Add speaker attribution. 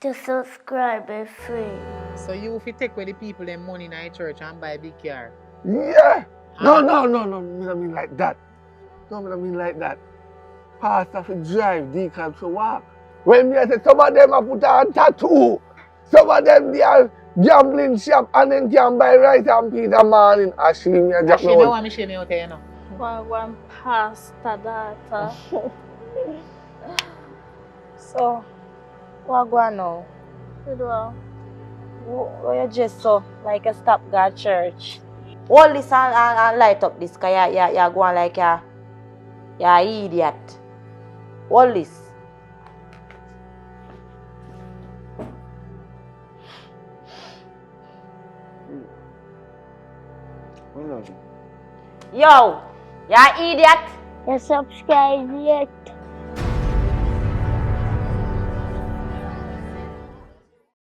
Speaker 1: To subscribe is free.
Speaker 2: So you if you take away the people them money in the church and buy a big car.
Speaker 3: Yeah. No,
Speaker 2: Ah.
Speaker 3: no, no, no. Me don't mean like that. No, me don't mean like that. Pastor fi drive, deacon fi walk. When me I say some of them a put on tattoo. Some of them they are gambling shop and then can buy rice and peas a morning. I see me a drop
Speaker 2: She know
Speaker 3: no.
Speaker 2: what me shame out there, you know.
Speaker 1: One pastor daughter.
Speaker 4: So, what go on now?
Speaker 1: You know,
Speaker 4: What you just so like a stop God church? Hold this and light up this, cause you go on like you're idiot. Hold this. Yo, you're idiot.
Speaker 1: you subscribe yet?